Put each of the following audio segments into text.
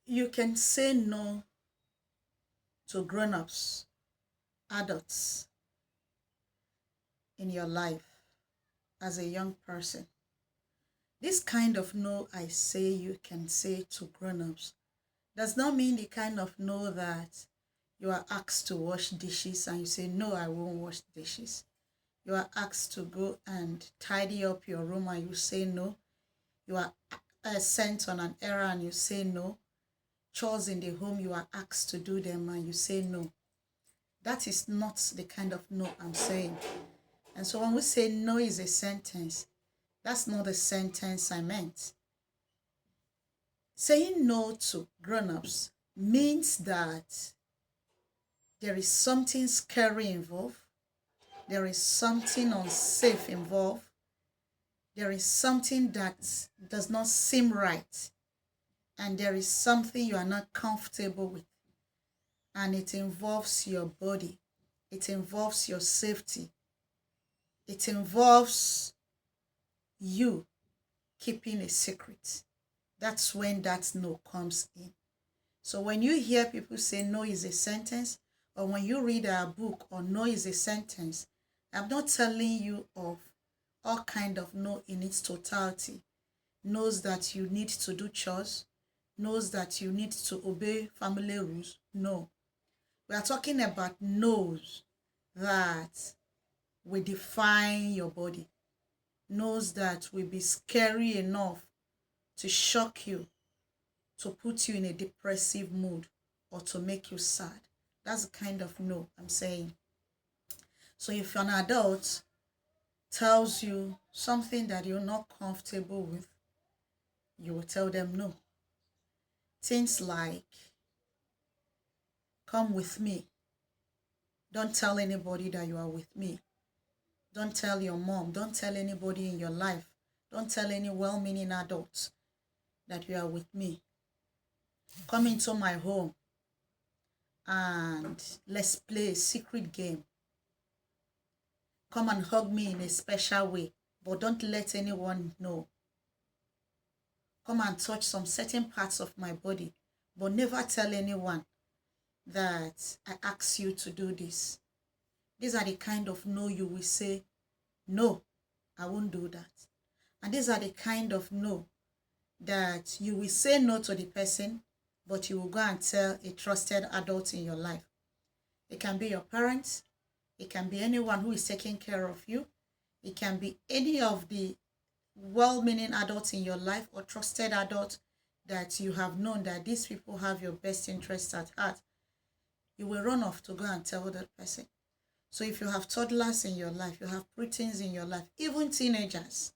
You can say no to grown-ups, adults in your life as a young person. This kind of no I say you can say to grown-ups does not mean the kind of no that you are asked to wash dishes and you say, no, I won't wash dishes. You are asked to go and tidy up your room and you say no. You are sent on an errand and you say no. Chores in the home, you are asked to do them and you say no. That is not the kind of no I'm saying. And so when we say no is a sentence, that's not the sentence I meant. Saying no to grown-ups means that there is something scary involved. There is something unsafe involved. There is something that does not seem right. And there is something you are not comfortable with. And it involves your body. It involves your safety. It involves you keeping a secret. That's when that no comes in. So when you hear people say no is a sentence, or when you read a book or no is a sentence, I'm not telling you of all kind of no in its totality. Knows that you need to do chores, knows that you need to obey family rules. No. We are talking about no's that will define your body, knows that will be scary enough to shock you, to put you in a depressive mood, or to make you sad. That's the kind of no I'm saying. So if an adult tells you something that you're not comfortable with, you will tell them no. Things like, come with me. Don't tell anybody that you are with me. Don't tell your mom. Don't tell anybody in your life. Don't tell any well-meaning adults that you are with me. Come into my home and let's play a secret game. Come and hug me in a special way, but don't let anyone know. Come and touch some certain parts of my body, but never tell anyone that I asked you to do this. These are the kind of no you will say, no, I won't do that. And these are the kind of no that you will say no to the person, but you will go and tell a trusted adult in your life. It can be your parents. It can be anyone who is taking care of you. It can be any of the well-meaning adults in your life or trusted adults that you have known that these people have your best interests at heart. You will run off to go and tell that person. So if you have toddlers in your life, you have preteens in your life, even teenagers,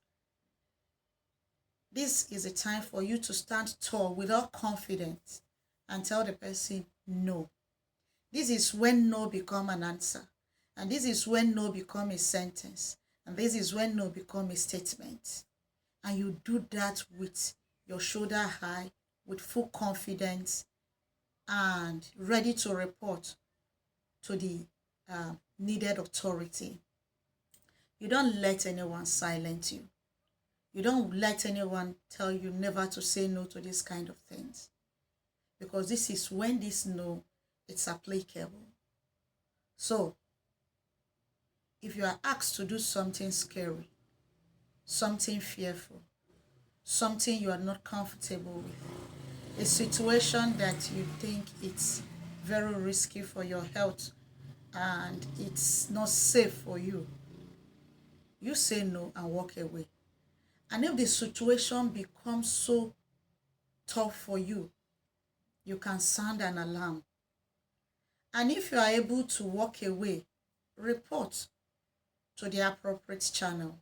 this is a time for you to stand tall without confidence and tell the person no. This is when no become an answer. And this is when no become a sentence. And this is when no become a statement. And you do that with your shoulder high, with full confidence, and ready to report to the needed authority. You don't let anyone silence you. You don't let anyone tell you never to say no to this kind of things. Because this is when this no, it's applicable. So, if you are asked to do something scary, something fearful, something you are not comfortable with, a situation that you think it's very risky for your health and it's not safe for you, you say no and walk away. And if the situation becomes so tough for you, you can sound an alarm. And if you are able to walk away, report to the appropriate channel.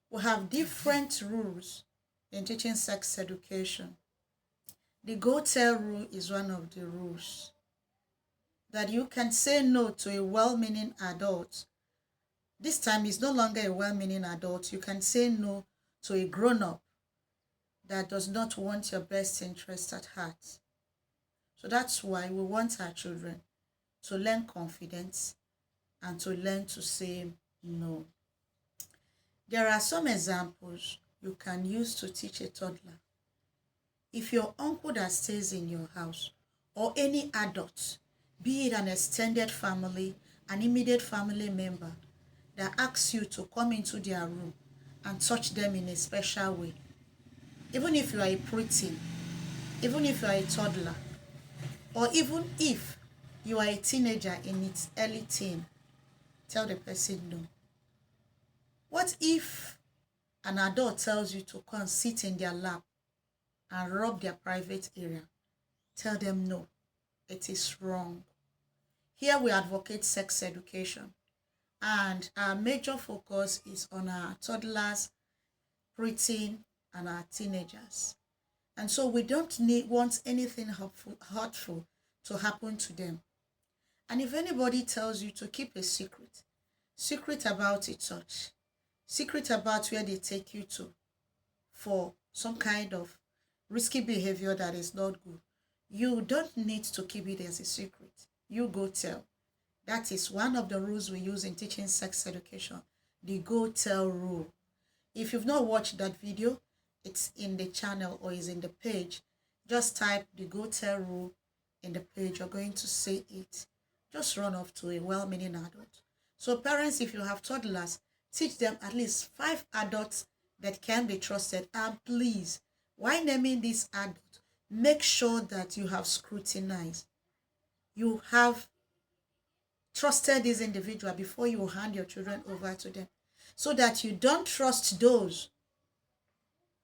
We have different rules in teaching sex education. The go tell rule is one of the rules. That you can say no to a well-meaning adult. This time is no longer a well-meaning adult. You can say no to a grown-up that does not want your best interest at heart. So that's why we want our children to learn confidence and to learn to say no. There are some examples you can use to teach a toddler If your uncle that stays in your house or any adult, be it an extended family, an immediate family member, that asks you to come into their room and touch them in a special way, even if you are a preteen, even if you are a toddler, or even if you are a teenager in its early teen, tell the person no. What if an adult tells you to come sit in their lap and rub their private area? Tell them no, it is wrong. Here we advocate sex education, and our major focus is on our toddlers, preteen, and our teenagers. And so we don't want anything hurtful to happen to them. And if anybody tells you to keep a secret about a touch, secret about where they take you to for some kind of risky behavior that is not good, you don't need to keep it as a secret. You go tell. That is one of the rules we use in teaching sex education, the go tell rule. If you've not watched that video, it's in the channel or is in the page. Just type the go tell rule in the page. You're going to see it. Just run off to a well-meaning adult. So parents, if you have toddlers, teach them at least 5 adults that can be trusted. And please, while naming this adult, make sure that you have scrutinized. You have trusted this individual before you hand your children over to them, so that you don't trust those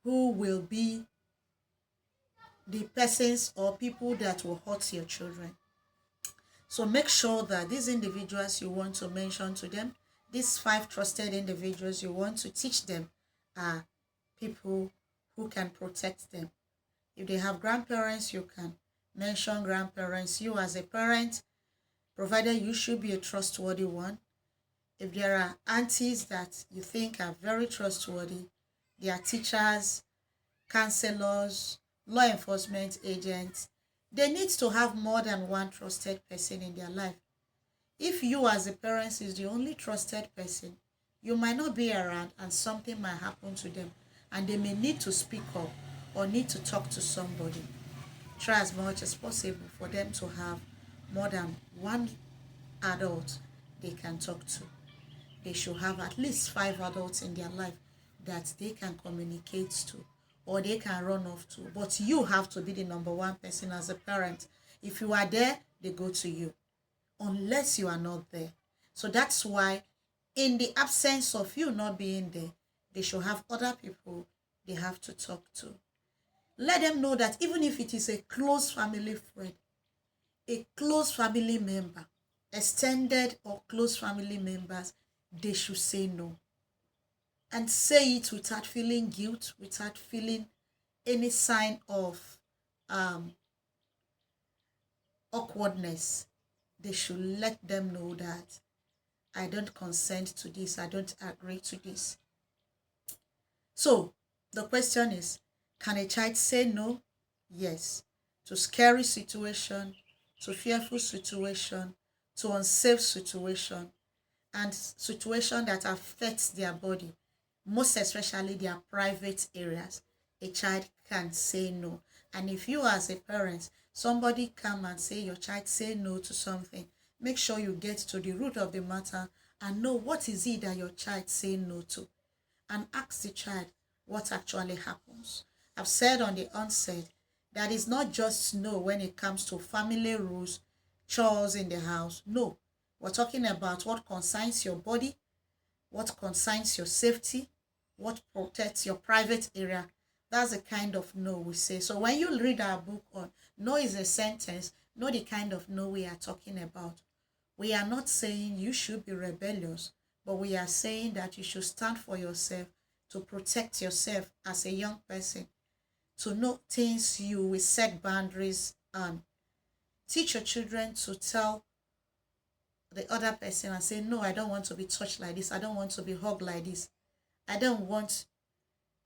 who will be the persons or people that will hurt your children. So make sure that these individuals you want to mention to them, these 5 trusted individuals you want to teach them, are people who can protect them. If they have grandparents, you can mention grandparents. You as a parent, provided you should be a trustworthy one. If there are aunties that you think are very trustworthy, they are teachers, counselors, law enforcement agents, they need to have more than one trusted person in their life. If you as a parent is the only trusted person, you might not be around and something might happen to them and they may need to speak up or need to talk to somebody. Try as much as possible for them to have more than one adult they can talk to. They should have at least 5 adults in their life that they can communicate to or they can run off to. But you have to be the number one person as a parent. If you are there, they go to you, unless you are not there. So that's why, in the absence of you not being there, they should have other people they have to talk to. Let them know that even if it is a close family friend, a close family member, extended or close family members, they should say no. And say it without feeling guilt, without feeling any sign of awkwardness. They should let them know that I don't consent to this, I don't agree to this. So the question is, can a child say no? Yes. To scary situation, to fearful situation, to unsafe situation, and situation that affects their body, most especially their private areas, a child can say no. And if you as a parent, somebody come and say your child say no to something, make sure you get to the root of the matter and know what is it that your child say no to, and ask the child what actually happens. I've said on the onset that it's not just no when it comes to family rules, chores in the house. No, we're talking about what concerns your body, what concerns your safety, what protects your private area. That's the kind of no we say. So when you read our book on no is a sentence, know the kind of no we are talking about. We are not saying you should be rebellious, but we are saying that you should stand for yourself, to protect yourself as a young person, to know things you will set boundaries on. Teach your children to tell the other person and say, no, I don't want to be touched like this. I don't want to be hugged like this. I don't want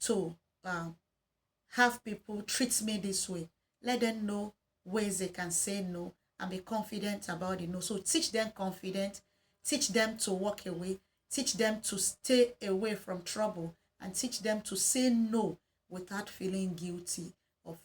to have people treat me this way. Let them know ways they can say no and be confident about it. No. So teach them confidence, teach them to walk away, teach them to stay away from trouble, and teach them to say no without feeling guilty of